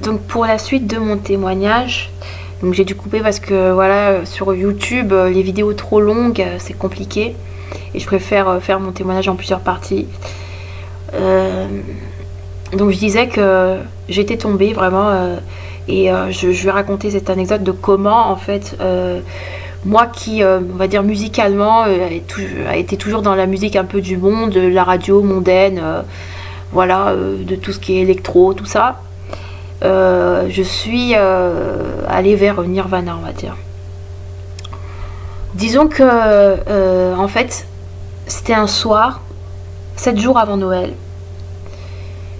donc pour la suite de mon témoignage, donc j'ai dû couper parce que voilà, sur YouTube, les vidéos trop longues, c'est compliqué. Et je préfère faire mon témoignage en plusieurs parties. Donc je disais que j'étais tombée vraiment et je vais raconter cette anecdote de comment en fait moi qui on va dire musicalement a été toujours dans la musique un peu du monde, la radio mondaine, voilà, de tout ce qui est électro, tout ça. Je suis allée vers Nirvana, on va dire. Disons que en fait c'était un soir 7 jours avant Noël.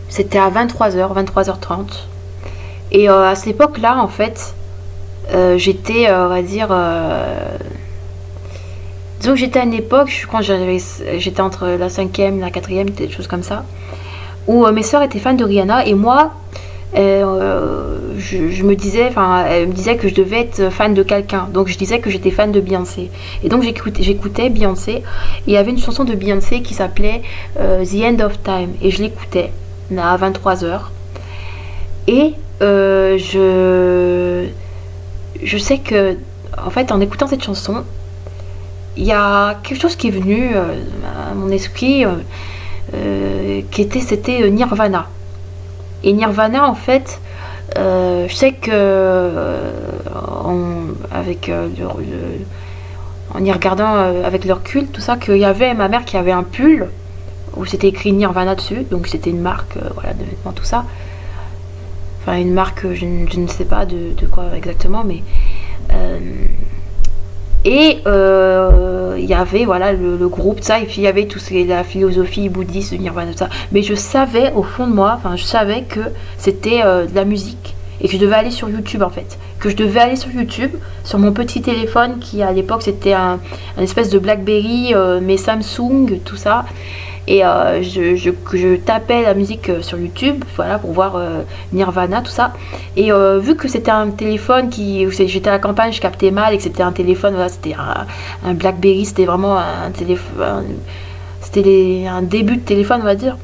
C'était à 23h, 23h30. Et à cette époque-là, en fait, j'étais, on va dire... disons que j'étais à une époque, je crois que j'étais entre la 5e, la 4e, des choses comme ça, où mes soeurs étaient fans de Rihanna, et moi, je me disais, enfin, elle me disait que je devais être fan de quelqu'un. Donc je disais que j'étais fan de Beyoncé. Et donc j'écoutais Beyoncé. Et il y avait une chanson de Beyoncé qui s'appelait The End of Time. Et je l'écoutais à 23h. Et je sais que, en fait, en écoutant cette chanson, il y a quelque chose qui est venu à mon esprit, c'était Nirvana. Et Nirvana, en fait, je sais que en y regardant avec leur culte, tout ça, qu'il y avait ma mère qui avait un pull où c'était écrit Nirvana dessus, donc c'était une marque voilà, de vêtements, tout ça. Enfin, une marque, je ne sais pas de quoi exactement, mais... il y avait voilà le groupe ça, et puis il y avait tout ce qui est la philosophie bouddhiste de Nirvana, tout ça. Mais je savais au fond de moi, enfin je savais que c'était de la musique et que je devais aller sur YouTube, en fait, que je devais aller sur YouTube sur mon petit téléphone qui à l'époque c'était un espèce de BlackBerry, mais Samsung, tout ça. Et je tapais la musique sur YouTube, voilà, pour voir Nirvana, tout ça. Et vu que c'était un téléphone j'étais à la campagne, je captais mal, et que c'était un téléphone, voilà, c'était un BlackBerry, c'était vraiment un téléphone, c'était un début de téléphone, on va dire.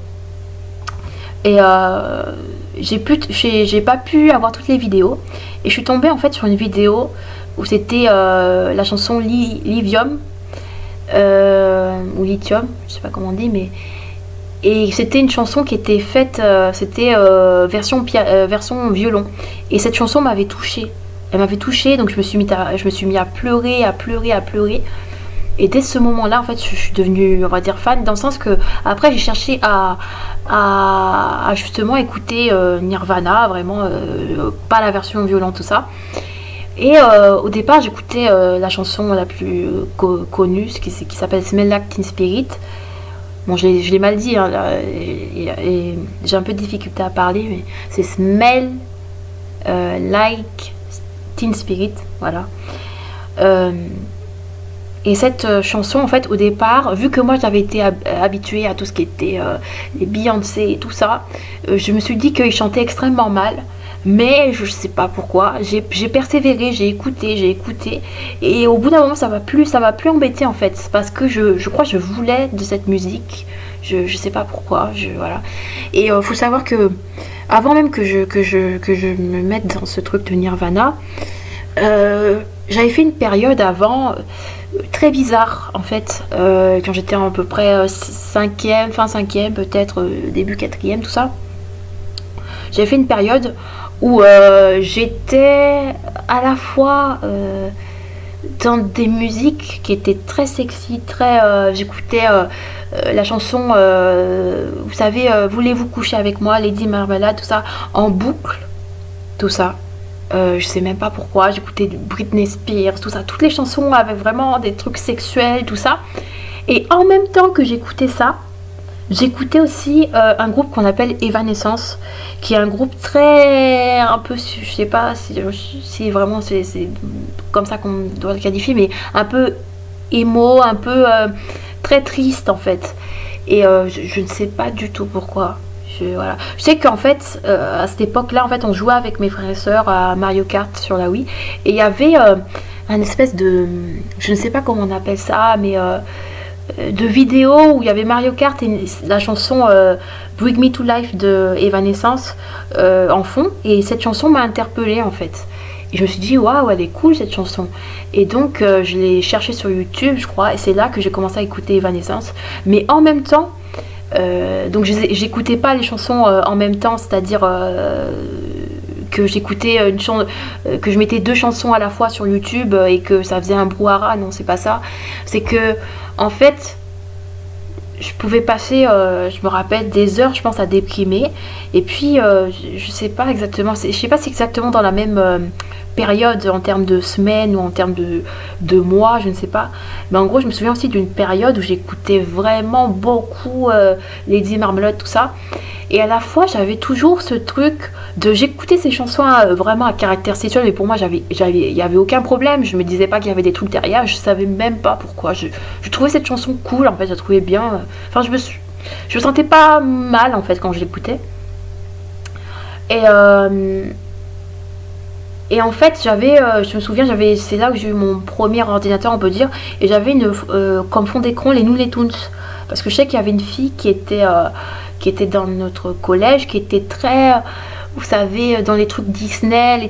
Et j'ai pas pu avoir toutes les vidéos. Et je suis tombée en fait sur une vidéo où c'était la chanson Lithium. Ou Lithium, je sais pas comment on dit, mais et c'était une chanson qui était faite, c'était version violon, et cette chanson m'avait touchée, elle m'avait touchée, donc je me suis mis à pleurer, et dès ce moment-là, en fait, je suis devenue, on va dire, fan, dans le sens que après j'ai cherché à justement écouter Nirvana, vraiment pas la version violon, tout ça. Et au départ, j'écoutais la chanson la plus connue, qui s'appelle Smell Like Teen Spirit. Bon, je l'ai mal dit, hein, là, et j'ai un peu de difficulté à parler, mais c'est Smell Like Teen Spirit, voilà. Et cette chanson, en fait, au départ, vu que moi j'avais été habituée à tout ce qui était les Beyoncé et tout ça, je me suis dit qu'ils chantaient extrêmement mal. Mais je sais pas pourquoi, j'ai persévéré, j'ai écouté, et au bout d'un moment ça m'a plus embêté, en fait, parce que je crois que je voulais de cette musique, je sais pas pourquoi, voilà. Et faut savoir que avant même que je me mette dans ce truc de Nirvana, j'avais fait une période avant très bizarre, en fait, quand j'étais à peu près 5e, fin 5e, peut-être début 4e, tout ça. J'avais fait une période où j'étais à la fois dans des musiques qui étaient très sexy, j'écoutais la chanson, vous savez, Voulez-vous coucher avec moi, Lady Marmalade, tout ça, en boucle, tout ça. Je sais même pas pourquoi, j'écoutais Britney Spears, tout ça, toutes les chansons avaient vraiment des trucs sexuels, tout ça. Et en même temps que j'écoutais ça, j'écoutais aussi un groupe qu'on appelle Evanescence, qui est un groupe très, un peu, je sais pas si vraiment c'est comme ça qu'on doit le qualifier, mais un peu émo, un peu très triste, en fait. Et je ne sais pas du tout pourquoi. Voilà. Je sais qu'en fait, à cette époque-là, en fait, on jouait avec mes frères et sœurs à Mario Kart sur la Wii, et il y avait un espèce de, je ne sais pas comment on appelle ça, mais de vidéos où il y avait Mario Kart et la chanson Bring Me to Life de Evanescence en fond, et cette chanson m'a interpellée en fait. Et je me suis dit waouh, elle est cool cette chanson. Et donc je l'ai cherchée sur YouTube je crois, et c'est là que j'ai commencé à écouter Evanescence. Mais en même temps, donc j'écoutais pas les chansons en même temps, c'est-à-dire que j'écoutais que je mettais 2 chansons à la fois sur YouTube et que ça faisait un brouhaha. Non, c'est pas ça. C'est que en fait je pouvais passer, je me rappelle, des heures, je pense, à déprimer. Et puis, je sais pas exactement, je sais pas si c'est exactement dans la même période en termes de semaines ou en termes de mois, je ne sais pas. Mais en gros, je me souviens aussi d'une période où j'écoutais vraiment beaucoup Lady Marmalade, tout ça. Et à la fois, j'avais toujours ce truc de j'écoutais ces chansons vraiment à caractère sexuel, mais pour moi, il y avait aucun problème. Je me disais pas qu'il y avait des trucs derrière, je savais même pas pourquoi. Je trouvais cette chanson cool, en fait, je la trouvais bien. Enfin, je me sentais pas mal, en fait, quand je l'écoutais. Et en fait, je me souviens, c'est là que j'ai eu mon premier ordinateur, on peut dire, et j'avais comme fond d'écran les Looney Tunes. Parce que je sais qu'il y avait une fille qui était dans notre collège, qui était très, vous savez, dans les trucs Disney,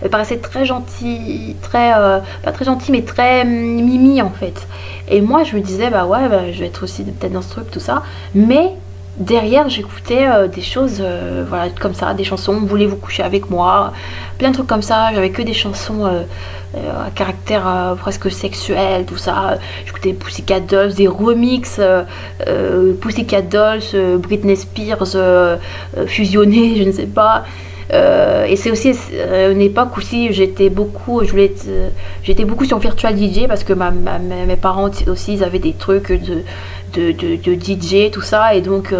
elle paraissait très gentille, pas très gentille, mais très mimi en fait. Et moi, je me disais, bah ouais, bah, je vais être aussi peut-être dans ce truc, tout ça. Mais derrière, j'écoutais des choses, voilà, comme ça, des chansons, voulez-vous coucher avec moi, plein de trucs comme ça. J'avais que des chansons à caractère presque sexuel, tout ça. J'écoutais Pussycat Dolls, des remixes, Pussycat Dolls, Britney Spears fusionnés, je ne sais pas. Et c'est aussi une époque aussi j'étais beaucoup sur Virtual DJ parce que mes parents aussi ils avaient des trucs de DJ tout ça, et donc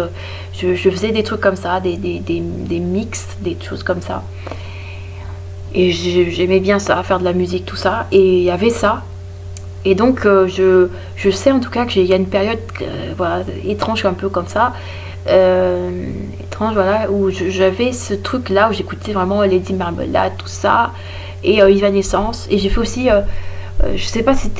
je faisais des trucs comme ça, des mix, des choses comme ça, et j'aimais bien ça, faire de la musique tout ça, et il y avait ça. Et donc je sais en tout cas qu'il y a une période voilà, étrange un peu comme ça, étrange voilà, où j'avais ce truc là où j'écoutais vraiment Lady Marmalade tout ça, et Evanescence. Et j'ai fait aussi je sais pas si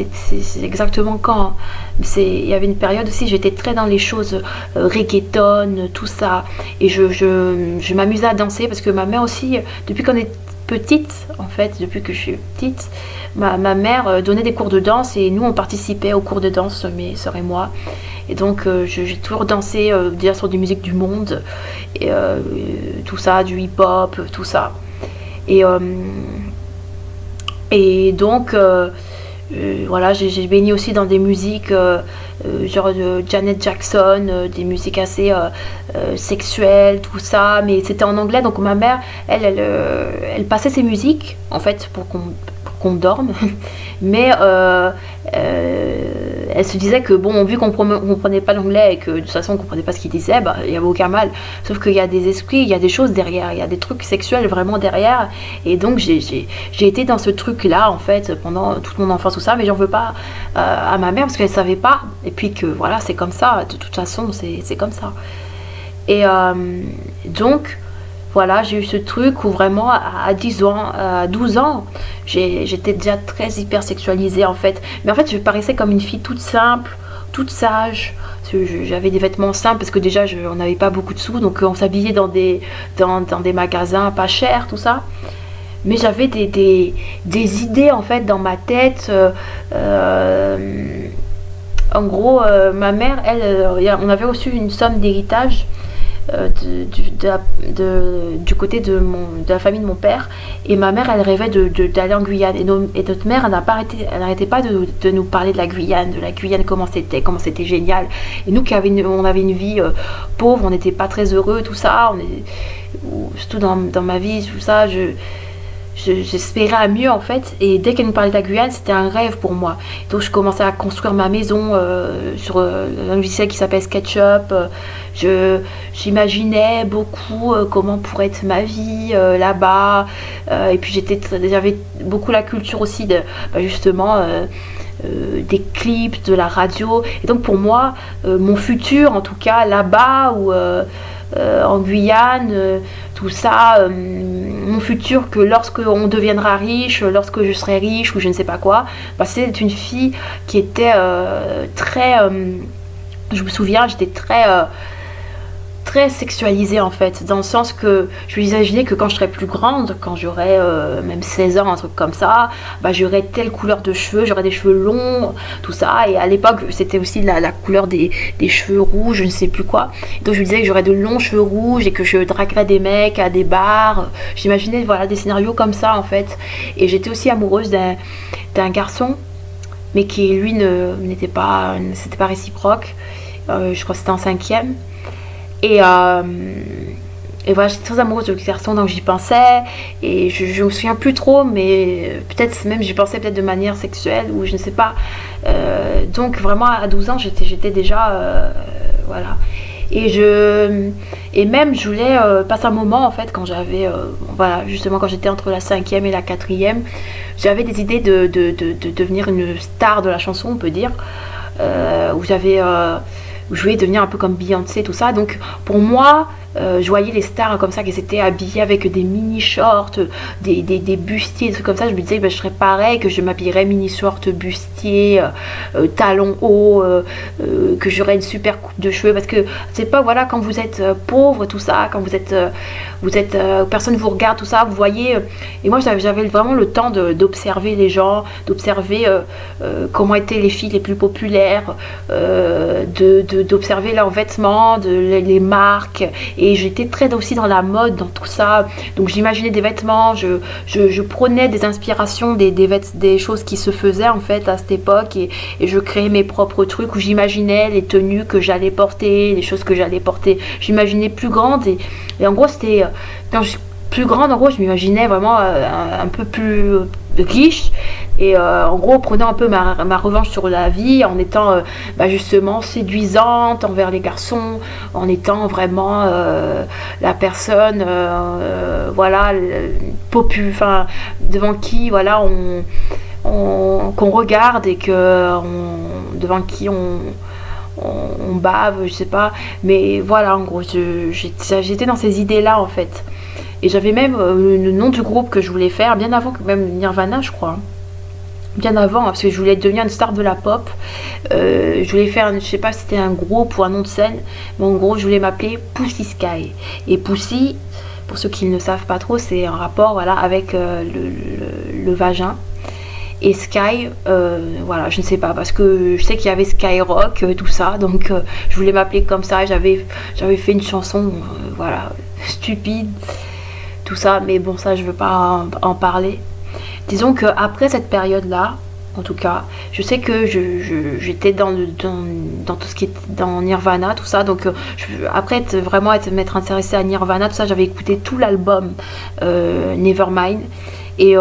c'est exactement quand, hein, mais il y avait une période aussi j'étais très dans les choses reggaeton tout ça, et je m'amusais à danser parce que ma mère aussi, depuis qu'on est petite, en fait, depuis que je suis petite, ma mère donnait des cours de danse, et nous on participait aux cours de danse, mes soeurs et moi. Et donc j'ai toujours dansé déjà sur des musiques du monde, et tout ça, du hip-hop, tout ça. Et donc voilà, j'ai baigné aussi dans des musiques genre de Janet Jackson, des musiques assez sexuelles, tout ça, mais c'était en anglais. Donc ma mère, elle passait ses musiques en fait pour qu'on dorme, mais elle se disait que bon, vu qu'on comprenait pas l'anglais et que de toute façon on comprenait pas ce qu'il disait, bah il y avait aucun mal. Sauf qu'il y a des esprits, il y a des choses derrière, il y a des trucs sexuels vraiment derrière, et donc j'ai été dans ce truc là en fait pendant toute mon enfance, tout ça, mais j'en veux pas à ma mère parce qu'elle savait pas, et puis que voilà, c'est comme ça, de toute façon c'est comme ça. Et donc voilà, j'ai eu ce truc où vraiment à 10 ans, à 12 ans, j'étais déjà très hyper sexualisée en fait. Mais en fait, je paraissais comme une fille toute simple, toute sage. J'avais des vêtements simples parce que déjà, on n'avait pas beaucoup de sous, donc on s'habillait dans des magasins pas chers, tout ça. Mais j'avais des idées en fait dans ma tête. En gros, ma mère, on avait reçu une somme d'héritage du côté de la famille de mon père, et ma mère elle rêvait d'aller en Guyane, et notre mère elle n'arrêtait pas de nous parler de la Guyane, comment c'était génial, et nous on avait une vie pauvre, on n'était pas très heureux, tout ça, surtout dans ma vie, tout ça, j'espérais à mieux en fait, et dès qu'elle nous parlait de la Guyane, c'était un rêve pour moi. Donc je commençais à construire ma maison sur un logiciel qui s'appelle SketchUp. J'imaginais beaucoup comment pourrait être ma vie là-bas, et puis j'avais beaucoup la culture aussi justement des clips, de la radio, et donc pour moi mon futur en tout cas là-bas ou en Guyane, tout ça, mon futur, que lorsque on deviendra riche, lorsque je serai riche ou je ne sais pas quoi. Bah, c'est une fille qui était très, je me souviens, j'étais très sexualisée en fait, dans le sens que je me imaginais que quand je serais plus grande, quand j'aurais même 16 ans, un truc comme ça, bah, j'aurais telle couleur de cheveux, j'aurais des cheveux longs, tout ça. Et à l'époque c'était aussi la couleur des cheveux rouges, je ne sais plus quoi. Donc je me disais que j'aurais de longs cheveux rouges et que je draguerais des mecs à des bars. J'imaginais voilà des scénarios comme ça en fait. Et j'étais aussi amoureuse d'un garçon, mais qui lui n'était pas, c'était pas réciproque. Je crois que c'était en 5e. Et voilà, j'étais très amoureuse de ce garçon, donc j'y pensais. Et je me souviens plus trop, mais peut-être même j'y pensais peut-être de manière sexuelle ou je ne sais pas. Donc vraiment à 12 ans, j'étais déjà voilà. Et même je voulais passer un moment en fait quand j'avais voilà, justement quand j'étais entre la 5e et la 4e, j'avais des idées de devenir une star de la chanson, on peut dire, où je voulais devenir un peu comme Beyoncé, tout ça. Donc pour moi, je voyais les stars comme ça qui s'étaient habillées avec des mini shorts, des bustiers, des trucs comme ça. Je me disais que je serais pareil, que je m'habillerais mini shorts, bustier, talons hauts, que j'aurais une super coupe de cheveux. Parce que c'est pas, voilà, quand vous êtes pauvre, tout ça, quand vous êtes personne vous regarde, tout ça, vous voyez. Et moi j'avais vraiment le temps d'observer les gens, d'observer comment étaient les filles les plus populaires, d'observer leurs vêtements, les marques. Et j'étais très aussi dans la mode, dans tout ça. Donc j'imaginais des vêtements, je prenais des inspirations des choses qui se faisaient en fait à cette époque. Et je créais mes propres trucs où j'imaginais les tenues que j'allais porter, les choses que j'allais porter. J'imaginais plus grande. Et en gros, c'était... plus grande, en gros, je m'imaginais vraiment un peu plus riche. Et en gros, prenant un peu ma revanche sur la vie, en étant justement séduisante envers les garçons, en étant vraiment la personne, voilà, enfin, devant qui, voilà, qu'on regarde et devant qui on bave, je sais pas. Mais voilà, en gros, j'étais dans ces idées-là, en fait. Et j'avais même le nom du groupe que je voulais faire, bien avant que même Nirvana, je crois. Bien avant, parce que je voulais devenir une star de la pop. Je voulais faire, je sais pas si c'était un groupe ou un nom de scène, mais en gros, je voulais m'appeler Pussy Sky. Et Pussy, pour ceux qui ne savent pas trop, c'est un rapport, voilà, avec le vagin. Et Sky, voilà, je ne sais pas, parce que je sais qu'il y avait Skyrock, tout ça, donc je voulais m'appeler comme ça. J'avais fait une chanson, voilà, stupide, tout ça, mais bon, ça, je veux pas en parler. Disons qu'après cette période-là, en tout cas, je sais que j'étais dans tout ce qui est dans Nirvana, tout ça. Donc après m'être intéressée à Nirvana, tout ça, j'avais écouté tout l'album Nevermind. Et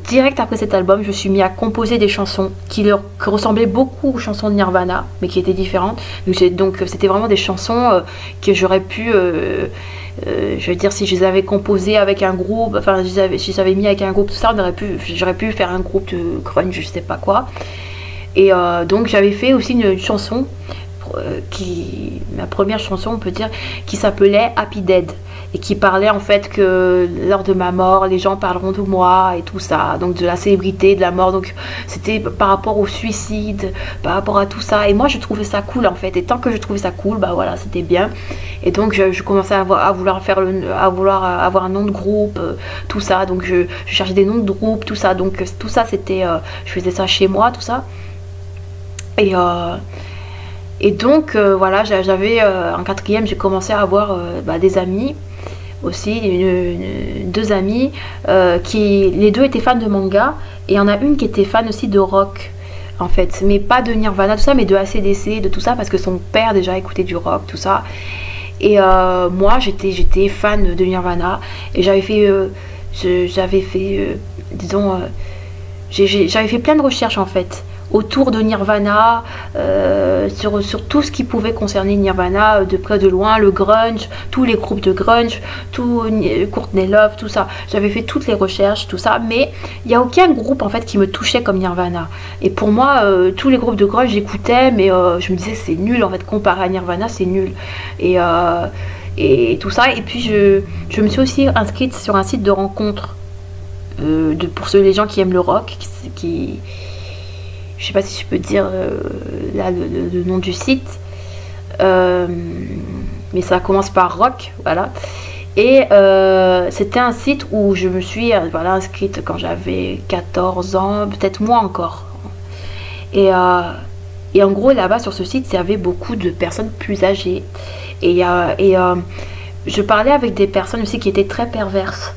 direct après cet album, je me suis mis à composer des chansons qui ressemblaient beaucoup aux chansons de Nirvana, mais qui étaient différentes. Donc c'était vraiment des chansons que j'aurais pu... je veux dire, si je les avais composées avec un groupe, enfin, si je les avais mis avec un groupe, tout ça, j'aurais pu faire un groupe de grunge, je sais pas quoi. Et donc j'avais fait aussi une chanson, ma première chanson, on peut dire, qui s'appelait Happy Dead. Et qui parlait en fait que lors de ma mort, les gens parleront de moi et tout ça. Donc de la célébrité, de la mort. Donc c'était par rapport au suicide, par rapport à tout ça. Et moi je trouvais ça cool en fait. Et tant que je trouvais ça cool, bah voilà, c'était bien. Et donc je commençais à vouloir avoir un nom de groupe, tout ça. Donc je cherchais des noms de groupe, tout ça. Donc tout ça c'était, je faisais ça chez moi, tout ça. Et donc voilà, j'avais en 4e, j'ai commencé à avoir des amis aussi, deux amis qui les deux étaient fans de manga, et il y en a une qui était fan aussi de rock en fait, mais pas de Nirvana, tout ça, mais de AC/DC, de tout ça, parce que son père déjà écoutait du rock, tout ça. Et moi j'étais fan de Nirvana, et j'avais fait disons, j'avais fait plein de recherches en fait autour de Nirvana, sur tout ce qui pouvait concerner Nirvana, de près de loin, le grunge, tous les groupes de grunge, tout Courtney Love, tout ça. J'avais fait toutes les recherches, tout ça, mais il n'y a aucun groupe en fait qui me touchait comme Nirvana. Et pour moi, tous les groupes de grunge j'écoutais, mais je me disais c'est nul en fait, comparé à Nirvana, c'est nul. et tout ça. Et puis je me suis aussi inscrite sur un site de rencontre pour ceux les gens qui aiment le rock, je sais pas si je peux dire là le nom du site, mais ça commence par rock, voilà. Et c'était un site où je me suis voilà, inscrite quand j'avais 14 ans, peut-être moins encore. Et en gros, là-bas, sur ce site, il y avait beaucoup de personnes plus âgées. Et je parlais avec des personnes aussi qui étaient très perverses.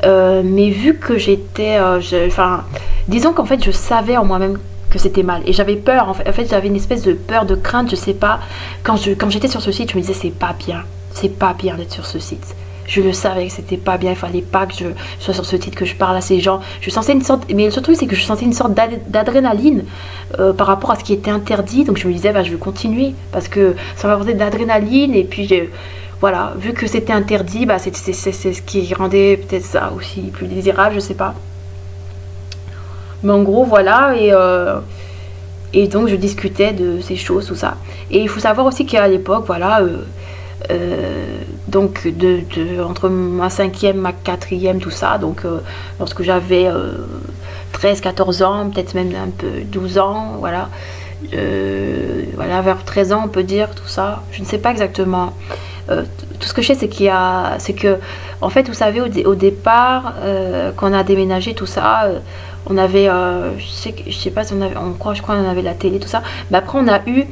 Mais vu que j'étais... enfin, disons qu'en fait, je savais en moi-même que c'était mal. Et j'avais peur. En fait, j'avais une espèce de peur, de crainte, je sais pas. Quand j'étais sur ce site, je me disais, c'est pas bien. C'est pas bien d'être sur ce site. Je le savais que c'était pas bien, il fallait pas que je sois sur ce site, que je parle à ces gens. Je sentais une sorte, mais le truc c'est que je sentais une sorte d'adrénaline par rapport à ce qui était interdit. Donc je me disais, bah, je vais continuer parce que ça m'apportait de l'adrénaline. Et puis voilà, vu que c'était interdit, bah, c'est ce qui rendait peut-être ça aussi plus désirable, je sais pas. Mais en gros, voilà, et donc je discutais de ces choses, tout ça. Et il faut savoir aussi qu'à l'époque, voilà... donc entre ma 5e, ma 4e, tout ça, donc lorsque j'avais 13-14 ans, peut-être même un peu 12 ans, voilà, voilà, vers 13 ans on peut dire, tout ça, je ne sais pas exactement. Tout ce que je sais c'est que en fait vous savez au départ quand on a déménagé tout ça, on avait je sais pas si on avait, je crois on avait la télé tout ça, mais après on a eu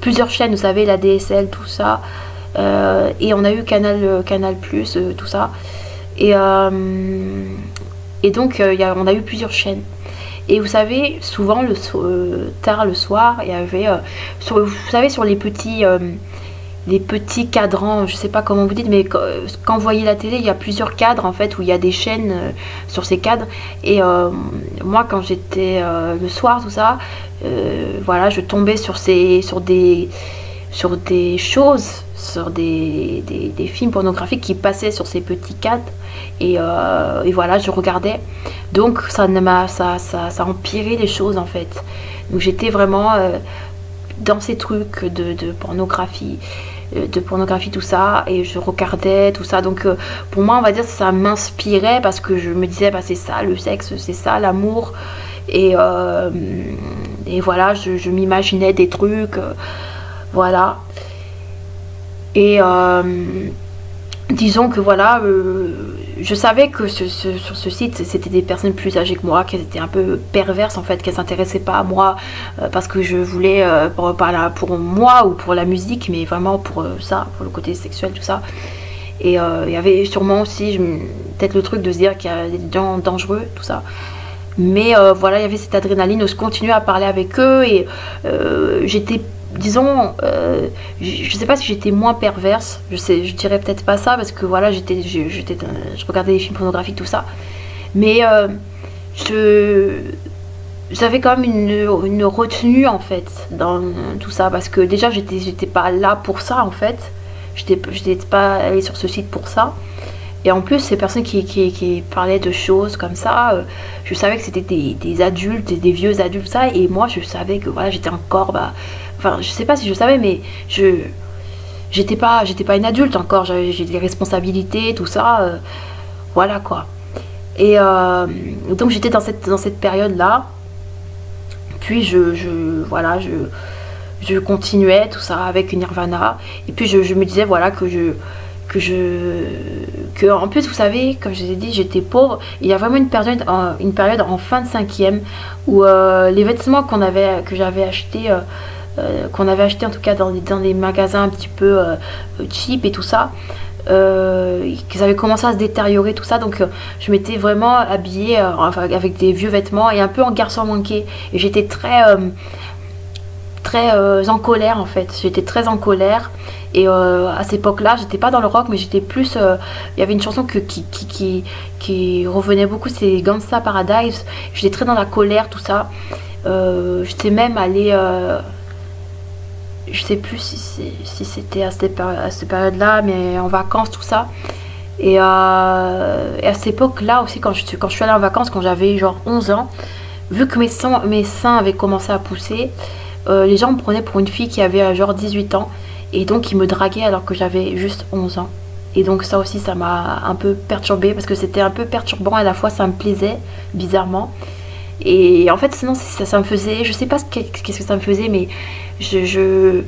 plusieurs chaînes, vous savez, la DSL tout ça, et on a eu Canal Plus, tout ça, et donc on a eu plusieurs chaînes. Et vous savez, souvent tard le soir, il y avait vous savez, sur les petits cadrans, je sais pas comment vous dites, mais quand vous voyez la télé, il y a plusieurs cadres en fait où il y a des chaînes sur ces cadres. Et moi, quand j'étais le soir, tout ça, voilà, je tombais sur des choses, sur des films pornographiques qui passaient sur ces petits cadres. Et voilà, je regardais. Donc ça empirait les choses en fait. Donc j'étais vraiment dans ces trucs de pornographie, tout ça, et je regardais tout ça. Donc pour moi, on va dire, ça m'inspirait parce que je me disais, bah, c'est ça le sexe, c'est ça l'amour, et voilà, je m'imaginais des trucs, voilà. Et disons que voilà, je savais que sur ce site, c'était des personnes plus âgées que moi, qui étaient un peu perverses en fait, qui ne s'intéressaient pas à moi parce que je voulais pour moi ou pour la musique, mais vraiment pour ça, pour le côté sexuel, tout ça. Et il y avait sûrement aussi peut-être le truc de se dire qu'il y a des gens dangereux, tout ça. Mais voilà, il y avait cette adrénaline, je continuais à parler avec eux, et j'étais, disons, je sais pas si j'étais moins perverse, je dirais peut-être pas ça, parce que voilà, je regardais des films pornographiques, tout ça, mais j'avais quand même une retenue en fait dans tout ça, parce que déjà j'étais pas là pour ça en fait, j'étais pas allée sur ce site pour ça. Et en plus, ces personnes qui parlaient de choses comme ça, je savais que c'était des adultes, des vieux adultes, ça. Et moi, je savais que voilà, j'étais encore, bah, enfin, je sais pas si je savais, mais j'étais pas une adulte encore. J'ai des responsabilités, tout ça, voilà quoi. Et donc j'étais dans cette période-là. Puis voilà, je continuais tout ça avec Nirvana. Et puis je me disais voilà que en plus, vous savez, comme je vous ai dit, j'étais pauvre. Il y a vraiment une période en fin de 5e où les vêtements que j'avais acheté, qu'on avait acheté en tout cas dans des magasins un petit peu cheap et tout ça, qu'ils avaient commencé à se détériorer, tout ça. Donc je m'étais vraiment habillée enfin, avec des vieux vêtements et un peu en garçon manqué. Et j'étais très en colère en fait, j'étais très en colère. Et à cette époque-là, j'étais pas dans le rock, mais j'étais plus. Il y avait une chanson qui revenait beaucoup, c'est Gangsta Paradise. J'étais très dans la colère, tout ça. J'étais même allée. Je sais plus si c'était à cette période-là, mais en vacances, tout ça. Et à cette époque-là aussi, quand je suis allée en vacances, quand j'avais genre 11 ans, vu que mes seins avaient commencé à pousser, les gens me prenaient pour une fille qui avait genre 18 ans. Et donc il me draguait alors que j'avais juste 11 ans. Et donc ça aussi ça m'a un peu perturbée parce que c'était un peu perturbant et à la fois ça me plaisait bizarrement. Et en fait sinon ça me faisait, je sais pas qu'est-ce que ça me faisait, mais je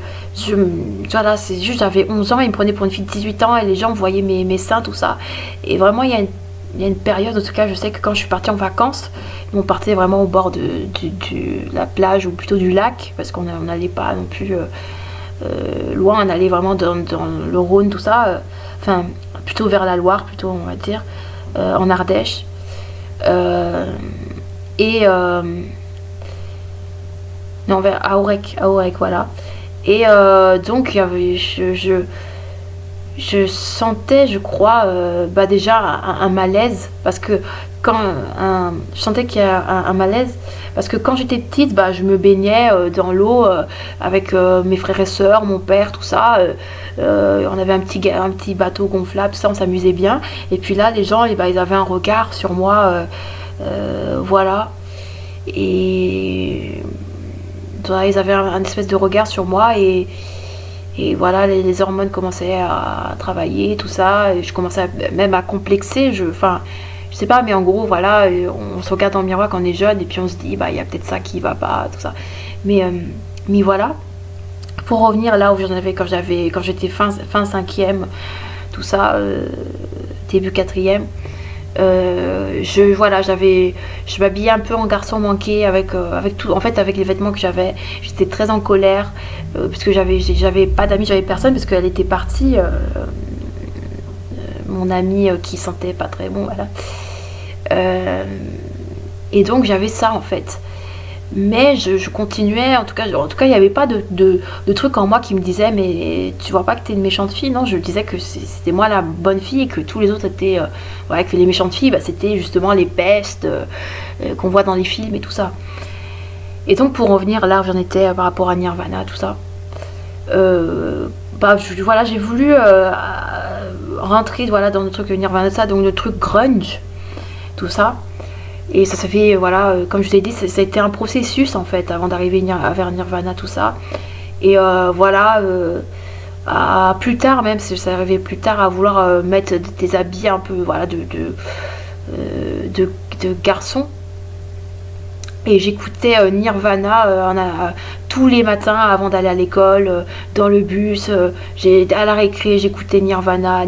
voilà, c'est juste j'avais 11 ans, il me prenait pour une fille de 18 ans et les gens voyaient mes seins, tout ça. Et vraiment il y a une période, en tout cas je sais que quand je suis partie en vacances, on partait vraiment au bord de la plage ou plutôt du lac parce qu'on n'allait pas non plus loin, on allait vraiment dans le Rhône, tout ça, enfin plutôt vers la Loire plutôt on va dire, en Ardèche. Et non, vers Aurec, voilà. Et donc il y avait, je sentais, je crois, bah déjà un malaise parce que je sentais qu'il y a un malaise parce que quand j'étais petite, bah je me baignais dans l'eau avec mes frères et sœurs, mon père, tout ça. On avait un petit bateau gonflable, ça, on s'amusait bien. Et puis là, les gens, bah, ils avaient un regard sur moi, voilà. Et voilà, ils avaient un espèce de regard sur moi et voilà, les hormones commençaient à travailler, tout ça, et je commençais même à complexer, enfin, je sais pas, mais en gros, voilà, on se regarde dans le miroir quand on est jeune, et puis on se dit, bah, il y a peut-être ça qui va pas, tout ça. Mais voilà, pour revenir là où j'en avais quand j'étais fin 5e, tout ça, début 4e, voilà, je m'habillais un peu en garçon manqué avec tout, en fait avec les vêtements que j'avais. J'étais très en colère parce que j'avais pas d'amis, j'avais personne parce qu'elle était partie, mon amie qui sentait pas très bon, voilà. Et donc j'avais ça en fait. Mais je continuais, en tout cas il n'y avait pas de truc en moi qui me disait mais tu vois pas que t'es une méchante fille. Non, je disais que c'était moi la bonne fille et que tous les autres étaient, voilà, que les méchantes filles, bah, c'était justement les pestes qu'on voit dans les films et tout ça. Et donc pour revenir là où j'en étais par rapport à Nirvana, tout ça, bah, voilà, j'ai voulu rentrer, voilà, dans le truc Nirvana, ça, donc le truc grunge, tout ça. Et ça fait, voilà, comme je l'ai dit, ça a été un processus en fait avant d'arriver vers Nirvana, tout ça. Et voilà, plus tard, même si ça arrivait plus tard, à vouloir mettre des habits un peu, voilà, de garçon. Et j'écoutais Nirvana tous les matins avant d'aller à l'école, dans le bus, à la récré, j'écoutais Nirvana.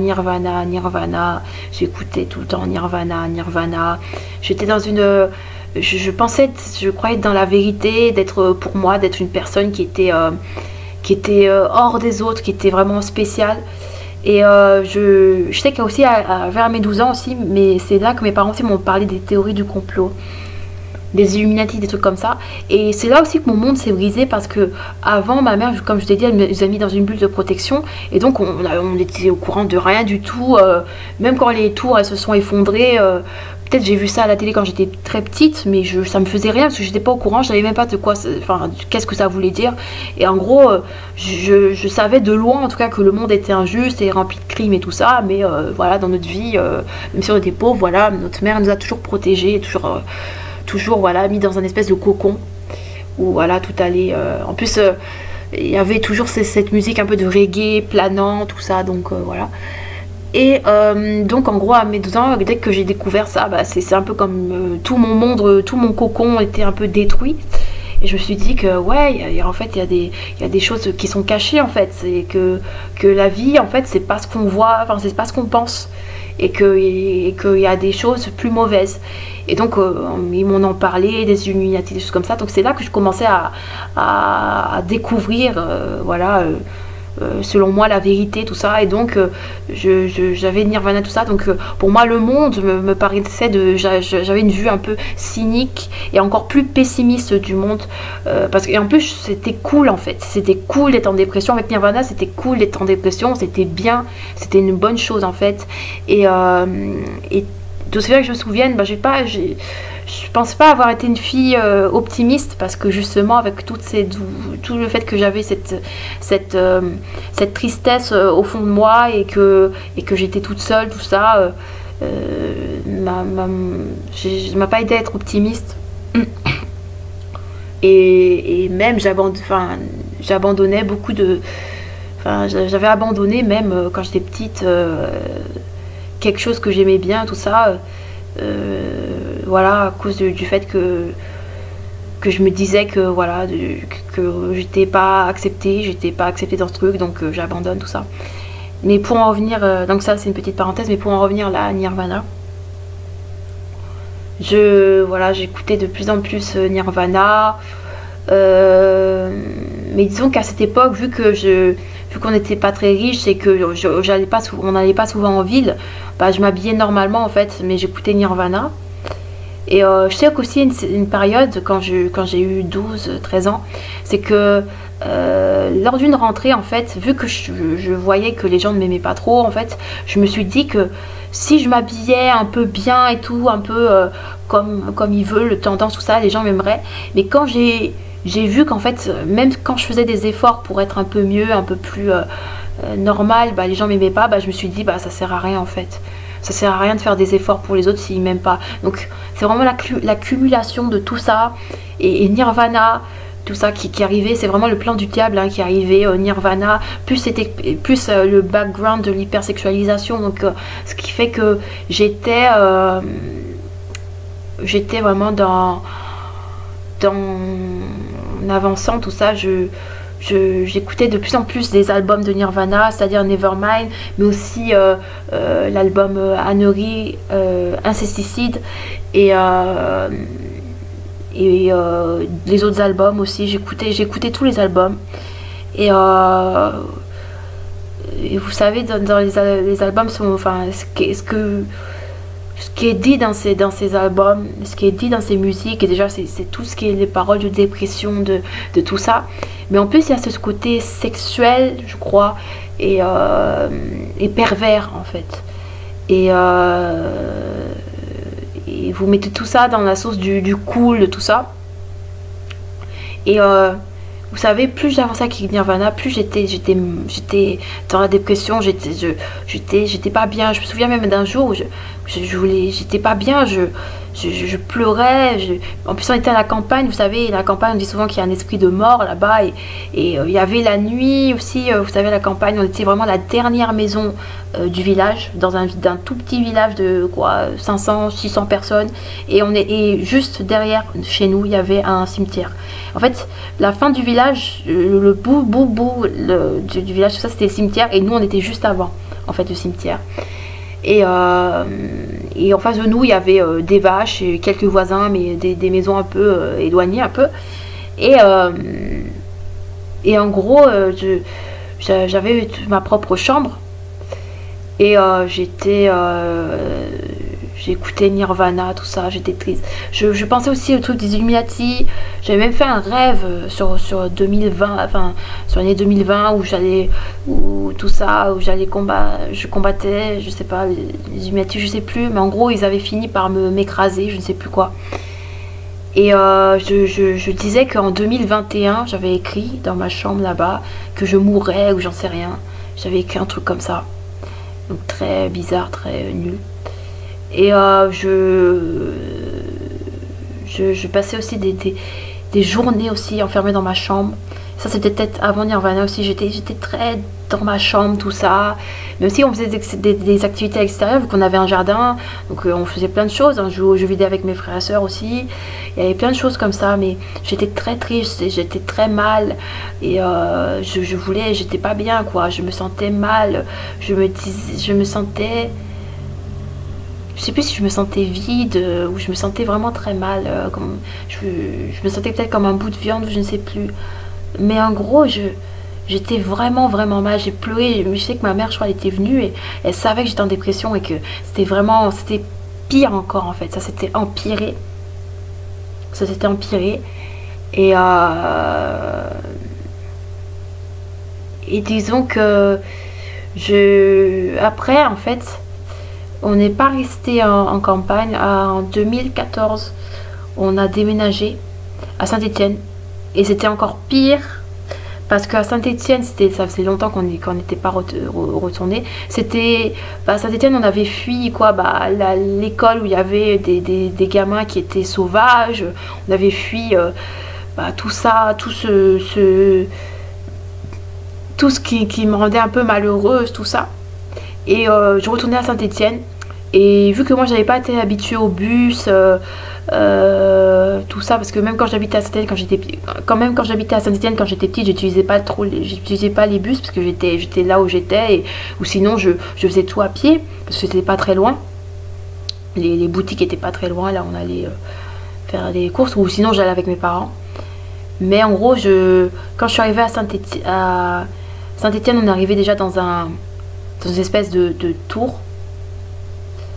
J'écoutais tout le temps Nirvana. J'étais dans une... je croyais être dans la vérité, pour moi, d'être une personne qui était hors des autres, qui était vraiment spéciale. Et je sais qu'aussi, vers mes 12 ans aussi, mais c'est là que mes parents aussi m'ont parlé des théories du complot, des Illuminati, des trucs comme ça. Et c'est là aussi que mon monde s'est brisé parce que avant, ma mère, comme je t'ai dit, elle nous a mis dans une bulle de protection et donc on était au courant de rien du tout, même quand les tours elles se sont effondrées. Peut-être j'ai vu ça à la télé quand j'étais très petite, mais ça me faisait rien parce que j'étais pas au courant, je savais même pas de quoi, enfin qu'est-ce que ça voulait dire. Et en gros, je savais de loin en tout cas que le monde était injuste et rempli de crimes et tout ça, mais voilà, dans notre vie, même si on était pauvres, voilà, notre mère nous a toujours protégés, toujours voilà, mis dans un espèce de cocon où voilà, tout allait. En plus, il y avait toujours cette musique un peu de reggae planant, tout ça, donc voilà. Et donc en gros à mes 12 ans, dès que j'ai découvert ça, bah, c'est un peu comme tout mon monde, tout mon cocon était un peu détruit. Et je me suis dit que ouais, en fait il y a des choses qui sont cachées en fait. C'est que la vie en fait c'est pas ce qu'on voit, enfin c'est pas ce qu'on pense. Et qu'il y a des choses plus mauvaises. Et donc ils m'en ont parlé, des Illuminati, des choses comme ça. Donc c'est là que je commençais à découvrir, voilà, selon moi la vérité, tout ça. Et donc j'avais Nirvana, tout ça. Donc pour moi le monde me paraissait j'avais une vue un peu cynique et encore plus pessimiste du monde, parce qu'en plus c'était cool en fait, c'était cool d'être en dépression avec Nirvana, c'était cool d'être en dépression, c'était bien, c'était une bonne chose en fait. Et de ce fait que je me souvienne, bah, je pense pas avoir été une fille optimiste parce que justement avec tout le fait que j'avais cette tristesse au fond de moi et que j'étais toute seule, tout ça, m'a pas aidé à être optimiste. Et même j'abandonnais beaucoup de... Enfin, j'avais abandonné même quand j'étais petite quelque chose que j'aimais bien, tout ça. Voilà, à cause du fait que je me disais que voilà, que j'étais pas acceptée dans ce truc, donc j'abandonne tout ça. Mais pour en revenir, donc ça c'est une petite parenthèse, mais pour en revenir là à Nirvana, voilà, j'écoutais de plus en plus Nirvana, mais disons qu'à cette époque, vu qu'on n'était pas très riche et que on n'allait pas souvent en ville, bah, je m'habillais normalement en fait, mais j'écoutais Nirvana. Et je sais qu'aussi une période, quand j'ai eu 12-13 ans, c'est que lors d'une rentrée, en fait, vu que je voyais que les gens ne m'aimaient pas trop, en fait, je me suis dit que si je m'habillais un peu bien et tout, un peu comme ils veulent, tendance, tout ça, les gens m'aimeraient. Mais quand j'ai vu qu'en fait, même quand je faisais des efforts pour être un peu mieux, un peu plus normal, bah, les gens m'aimaient pas, bah, je me suis dit, bah, ça sert à rien en fait. Ça sert à rien de faire des efforts pour les autres s'ils m'aiment pas. Donc c'est vraiment l'accumulation de tout ça. Et Nirvana, tout ça qui arrivait, c'est vraiment le plan du diable qui arrivait. Nirvana, plus le background de l'hypersexualisation. Donc ce qui fait que j'étais vraiment dans en avançant tout ça, j'écoutais de plus en plus des albums de Nirvana, c'est-à-dire Nevermind, mais aussi l'album Anerie, Incesticide, et les autres albums aussi. J'écoutais tous les albums. Et vous savez, dans les albums sont, enfin, ce qui est dit dans ces albums, ce qui est dit dans ces musiques, et déjà c'est tout ce qui est les paroles de dépression, de tout ça. Mais en plus il y a ce côté sexuel, je crois, et pervers en fait. Et vous mettez tout ça dans la sauce du cool, de tout ça. Et vous savez, plus j'avançais avec Nirvana, plus j'étais dans la dépression, j'étais pas bien. Je me souviens même d'un jour où j'étais pas bien, je pleurais. En plus, on était à la campagne, vous savez, la campagne, on dit souvent qu'il y a un esprit de mort là-bas. Et il y avait la nuit aussi, vous savez, à la campagne, on était vraiment la dernière maison du village, d'un tout petit village de quoi, 500, 600 personnes. Et juste derrière, chez nous, il y avait un cimetière. En fait, la fin du village, le bout du village, tout ça, c'était le cimetière. Et nous, on était juste avant, en fait, le cimetière. Et en face de nous, il y avait des vaches et quelques voisins, mais des maisons un peu éloignées, un peu. Et en gros, j'avais ma propre chambre. Et j'écoutais Nirvana, tout ça, j'étais triste. Je pensais aussi au truc des Illuminati. J'avais même fait un rêve sur 2020, enfin sur l'année 2020 où je combattais, je sais pas, les Illuminati, je sais plus, mais en gros ils avaient fini par m'écraser, je ne sais plus quoi. Et je disais qu'en 2021, j'avais écrit dans ma chambre là-bas que je mourrais ou j'en sais rien. J'avais écrit un truc comme ça. Donc très bizarre, très nul. Et je passais aussi des journées aussi enfermée dans ma chambre. Ça c'était peut-être avant Nirvana aussi, j'étais très dans ma chambre, tout ça. Mais aussi on faisait des activités à l'extérieur vu qu'on avait un jardin. Donc on faisait plein de choses, hein. Je jouais aux jeux vidéo avec mes frères et sœurs aussi. Il y avait plein de choses comme ça, mais j'étais très triste, j'étais très mal. Et j'étais pas bien quoi, je me sentais mal. Je sais plus si je me sentais vide ou je me sentais vraiment très mal. Je me sentais peut-être comme un bout de viande ou je ne sais plus. Mais en gros, j'étais vraiment vraiment mal. J'ai pleuré. Je sais que ma mère, je crois, elle était venue et elle savait que j'étais en dépression et que c'était pire encore en fait. Ça s'était empiré. Et disons que après en fait. On n'est pas resté en campagne. En 2014, on a déménagé à Saint-Étienne. Et c'était encore pire. Parce qu'à Saint-Étienne, ça faisait longtemps qu'on n'était pas retourné. À Saint-Étienne, on avait fui l'école où il y avait des gamins qui étaient sauvages. On avait fui tout ça, tout ce qui me rendait un peu malheureuse, tout ça. Et je retournais à Saint-Étienne. Et vu que moi j'avais pas été habituée au bus, tout ça, parce que même quand j'habitais à Saint-Étienne quand j'étais petite, j'utilisais pas les bus parce que j'étais là où j'étais, ou sinon je faisais tout à pied parce que c'était pas très loin. Les boutiques étaient pas très loin, là on allait faire des courses, ou sinon j'allais avec mes parents. Mais en gros, quand je suis arrivée à Saint-Étienne, on est arrivé déjà dans une espèce de tour.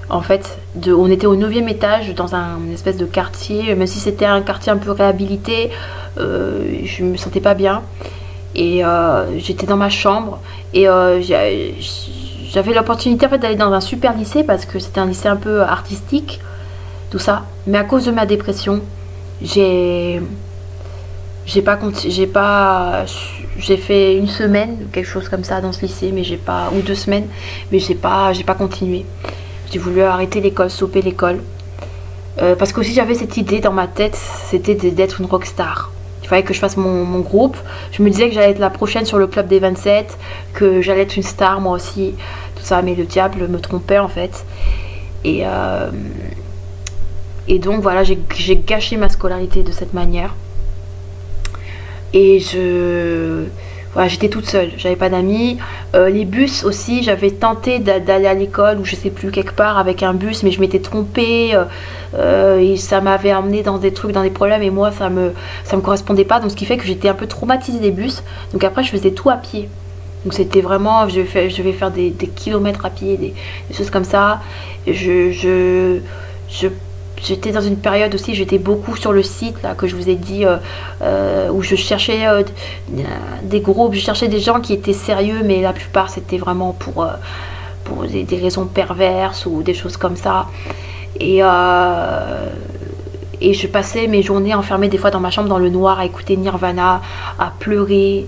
En fait, on était au 9e étage dans une espèce de quartier, même si c'était un quartier un peu réhabilité, je me sentais pas bien. Et j'étais dans ma chambre et j'avais l'opportunité en fait d'aller dans un super lycée parce que c'était un lycée un peu artistique, tout ça. Mais à cause de ma dépression, j'ai fait une semaine, quelque chose comme ça dans ce lycée, mais ou 2 semaines, mais j'ai pas continué. J'ai voulu arrêter l'école, stopper l'école. Parce que aussi j'avais cette idée dans ma tête, c'était d'être une rockstar. Il fallait que je fasse mon groupe. Je me disais que j'allais être la prochaine sur le club des 27, que j'allais être une star moi aussi, tout ça. Mais le diable me trompait en fait. Et donc voilà, j'ai gâché ma scolarité de cette manière. Et voilà, j'étais toute seule, j'avais pas d'amis. Les bus aussi, j'avais tenté d'aller à l'école ou je sais plus, quelque part avec un bus, mais je m'étais trompée et ça m'avait emmené dans des trucs, dans des problèmes, et moi ça me correspondait pas, donc ce qui fait que j'étais un peu traumatisée des bus. Donc après je faisais tout à pied, donc c'était vraiment, je vais faire des kilomètres à pied, des choses comme ça. J'étais dans une période aussi, j'étais beaucoup sur le site là que je vous ai dit, où je cherchais des groupes, je cherchais des gens qui étaient sérieux, mais la plupart c'était vraiment pour des raisons perverses ou des choses comme ça. Et je passais mes journées enfermée des fois dans ma chambre dans le noir à écouter Nirvana, à pleurer.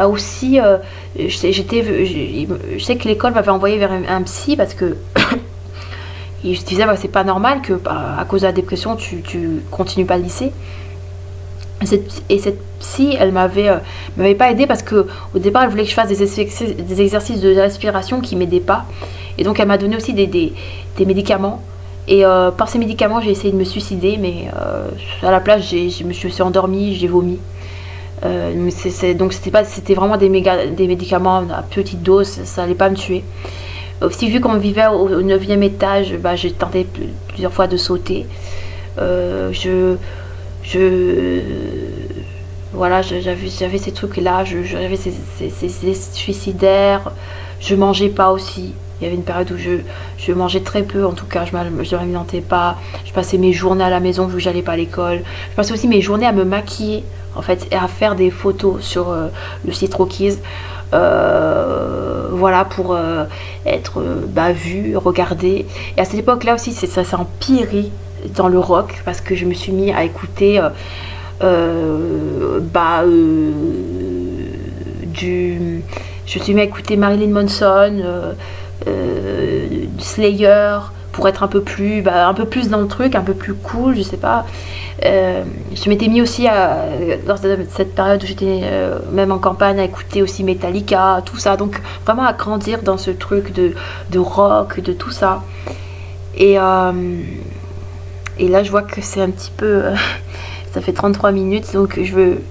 Aussi, je sais que l'école m'avait envoyé vers un psy parce que et je disais, bah, c'est pas normal que à cause de la dépression, tu continues pas le lycée. Et cette psy, elle m'avait pas aidée parce que au départ, elle voulait que je fasse des exercices de respiration qui m'aidaient pas. Et donc, elle m'a donné aussi des médicaments. Et par ces médicaments, j'ai essayé de me suicider, mais à la place, je me suis endormie, j'ai vomi. Donc, c'était vraiment des médicaments à petite dose, ça allait pas me tuer. Aussi, vu qu'on vivait au 9e étage, bah, j'ai tenté plusieurs fois de sauter. Voilà, j'avais ces trucs-là, j'avais ces suicidaires. Je mangeais pas aussi. Il y avait une période où je mangeais très peu, en tout cas, je ne m'alimentais pas. Je passais mes journées à la maison vu que j'allais pas à l'école. Je passais aussi mes journées à me maquiller, en fait, et à faire des photos sur le site Rockies. Voilà, pour être vue, regardée. Et à cette époque là aussi ça s'est empiré dans le rock parce que je me suis mis à écouter je me suis mis à écouter Marilyn Manson, Slayer, pour être un peu plus dans le truc, un peu plus cool, je sais pas. Je m'étais mis aussi dans cette période où j'étais même en campagne à écouter aussi Metallica, tout ça, donc vraiment à grandir dans ce truc de rock, de tout ça. Et là je vois que c'est un petit peu ça fait 33 minutes, donc je veux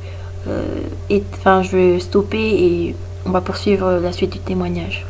stopper et on va poursuivre la suite du témoignage.